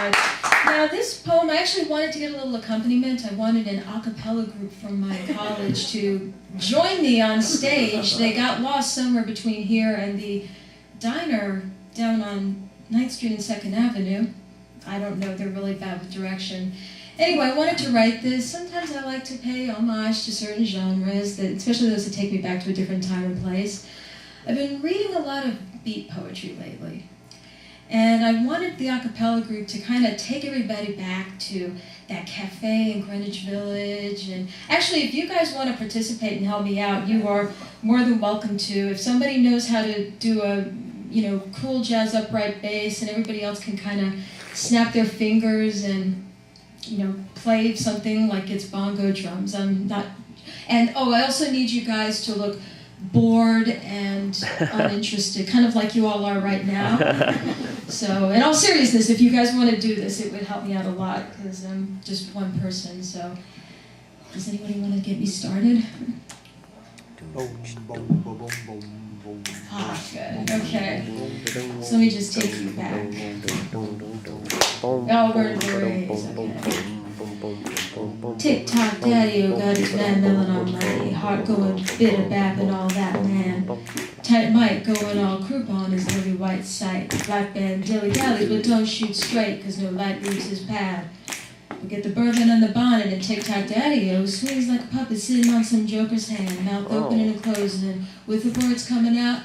much. Now this poem, I actually wanted to get a little accompaniment. I wanted an a cappella group from my college to join me on stage. They got lost somewhere between here and the diner down on 9th Street and 2nd Avenue. I don't know, they're really bad with direction. Anyway, I wanted to write this. Sometimes I like to pay homage to certain genres, especially those that take me back to a different time and place. I've been reading a lot of beat poetry lately. And I wanted the a cappella group to kind of take everybody back to that cafe in Greenwich Village. And actually, if you guys want to participate and help me out, you are more than welcome to. If somebody knows how to do a cool jazz upright bass and everybody else can kind of snap their fingers and play something like it's bongo drums. I'm not. And I also need you guys to look bored and uninterested, kind of like you all are right now. So, in all seriousness, if you guys want to do this, it would help me out a lot, because I'm just one person. So, does anybody want to get me started? Ah, good. Okay. So let me just take you back. Oh, we're raised. Okay. Tick-tock, daddy-o got his man melon on money. Heart going bitter-bap and all that, man. Tight mic going all croup on his lily white sight. Black band dilly-dallies, but don't shoot straight, 'cause no light leaves his pad. We get the bourbon on the bonnet, and tick-tock daddy-o swings like a puppet sitting on some joker's hand, mouth opening and closing, with the words coming out,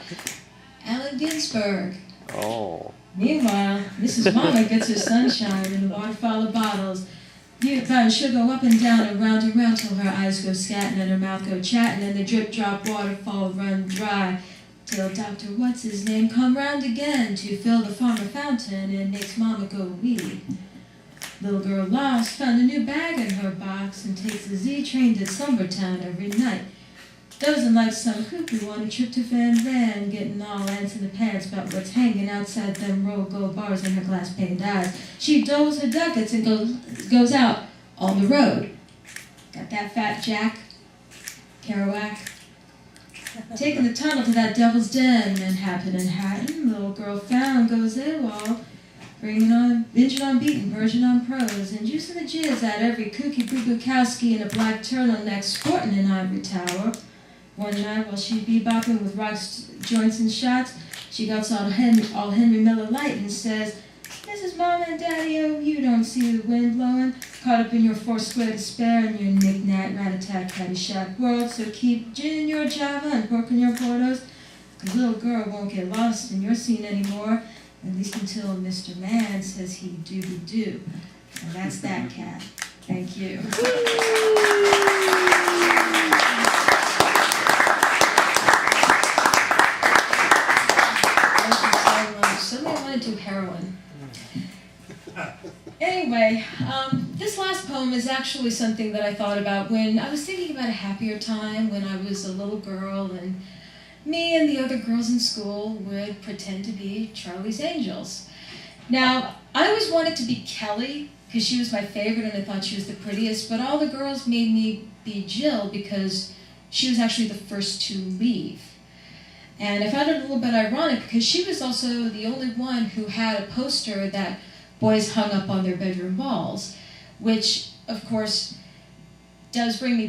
Allen Ginsberg. Oh. Meanwhile, Mrs. Mama gets her sunshine in a waterfall of bottles. She'll go up and down and round till her eyes go scatting and her mouth go chatting and the drip-drop waterfall run dry till Dr. What's-His-Name come round again to fill the farmer fountain and makes Mama go wee. Little girl lost found a new bag in her box and takes the Z train to Slumbertown every night. Dozing like some cuckoo on a trip to Van Van, getting all ants in the pants about what's hanging outside them rolled gold bars in her glass-paned eyes. She doles her ducats and goes out on the road. Got that fat Jack Kerouac. Taking the tunnel to that devil's den, Manhattan. Little girl found goes AWOL. Binging on beating, version on prose, and juicing the jizz at every kooky Bukowski in a black turtleneck sporting an ivory tower. One night while she bebopping with rocks, joints, and shots, she gets all Henry Miller Light and says, Mrs. Mama and Daddy-o, you don't see the wind blowing, caught up in your four-square despair and your knick-knack, rat-a-tat, caddy-shack world, so keep gin in your Java and pork in your Portos, 'cause little girl won't get lost in your scene anymore, at least until Mr. Man says he do-be-do. And that's that cat. Thank you. Suddenly I want to do heroin. Anyway, this last poem is actually something that I thought about when I was thinking about a happier time when I was a little girl and me and the other girls in school would pretend to be Charlie's Angels. Now, I always wanted to be Kelly because she was my favorite and I thought she was the prettiest, but all the girls made me be Jill because she was actually the first to leave. And I found it a little bit ironic because she was also the only one who had a poster that boys hung up on their bedroom walls, which, of course, does bring me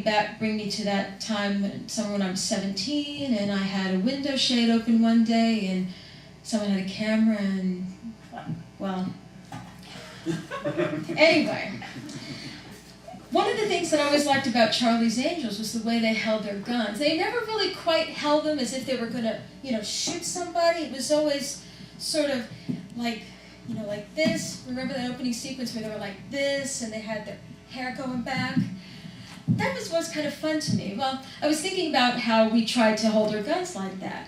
to that time, somewhere when I was 17, and I had a window shade open one day, and someone had a camera, and, well, anyway. One of the things that I always liked about Charlie's Angels was the way they held their guns. They never really quite held them as if they were going to, shoot somebody. It was always sort of like, like this. Remember that opening sequence where they were like this and they had their hair going back? That was kind of fun to me. Well, I was thinking about how we tried to hold our guns like that.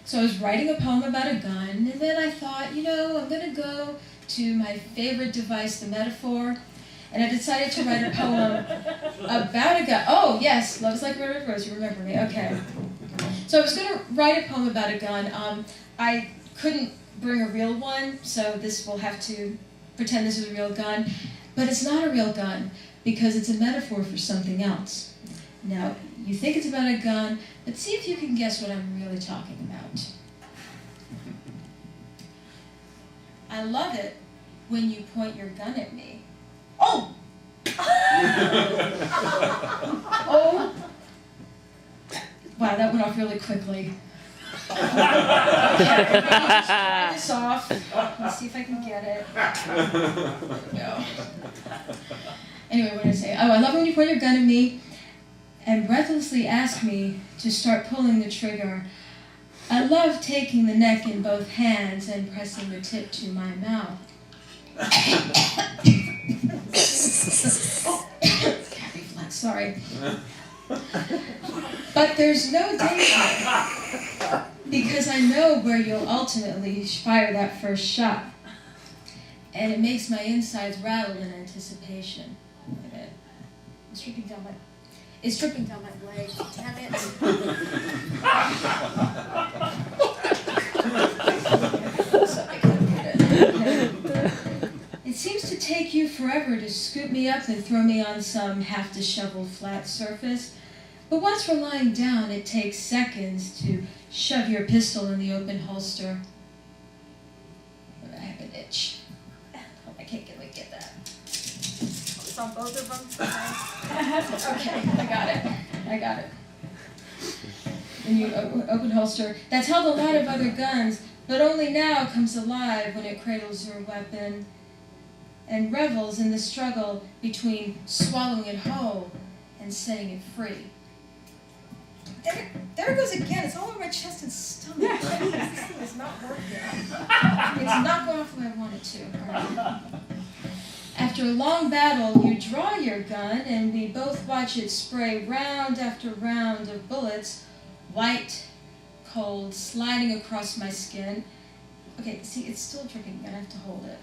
So I was writing a poem about a gun, and then I thought, I'm going to go to my favorite device, the metaphor. And I decided to write a poem about a gun. Oh, yes, Love is Like a Red Rose, you remember me, okay. So I was going to write a poem about a gun. I couldn't bring a real one, so this will have to pretend this is a real gun. But it's not a real gun, because it's a metaphor for something else. Now, you think it's about a gun, but see if you can guess what I'm really talking about. I love it when you point your gun at me. Oh! Oh! Wow, that went off really quickly. Okay, just try this off. Let's see if I can get it. There we go. Anyway, what did I say? Oh, I love when you point your gun at me and breathlessly ask me to start pulling the trigger. I love taking the neck in both hands and pressing the tip to my mouth. Cat reflex, sorry. But there's no danger, because I know where you'll ultimately fire that first shot. And it makes my insides rattle in anticipation. Wait a minute. It's dripping down my leg. Damn it. It seems to take you forever to scoop me up and throw me on some half-disheveled flat surface. But once we're lying down, it takes seconds to shove your pistol in the open holster. I have an itch. Oh, I can't get that. It's on both of them? Okay, I got it. And you open holster. That's held a lot of other guns, but only now comes alive when it cradles your weapon and revels in the struggle between swallowing it whole and setting it free. There it goes again. It's all over my chest and stomach. This thing is not working. It's not going off the way I want it to. Right. After a long battle, you draw your gun, and we both watch it spray round after round of bullets, white, cold, sliding across my skin. Okay, see, it's still dripping. I'm gonna have to hold it.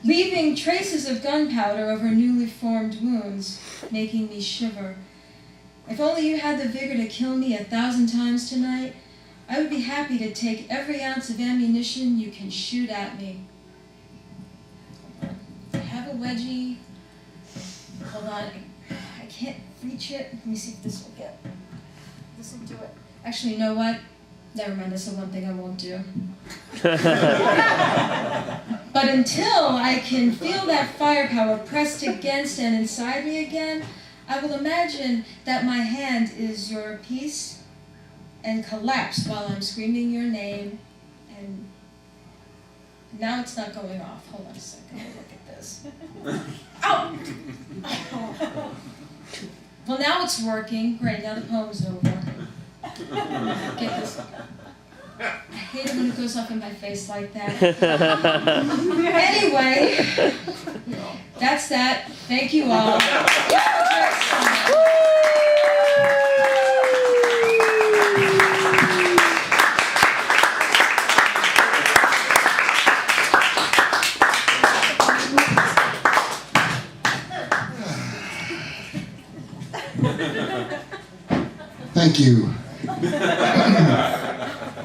Leaving traces of gunpowder over newly formed wounds, making me shiver. If only you had the vigor to kill me 1,000 times tonight, I would be happy to take every ounce of ammunition you can shoot at me. I have a wedgie. Hold on, I can't reach it. Let me see if this will do it. Actually, you know what? Never mind, that's the one thing I won't do. But until I can feel that firepower pressed against and inside me again, I will imagine that my hand is your piece and collapse while I'm screaming your name. And now it's not going off. Hold on a second. Look at this. Ow! Well, now it's working. Great, now the poem's over. Get this. I hate it when it goes off in my face like that. Anyway, that's that. Thank you all. Thank you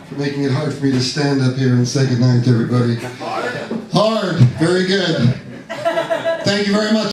for making it hard for me to stand up here and say goodnight to everybody. Hard. Very good. Thank you very much.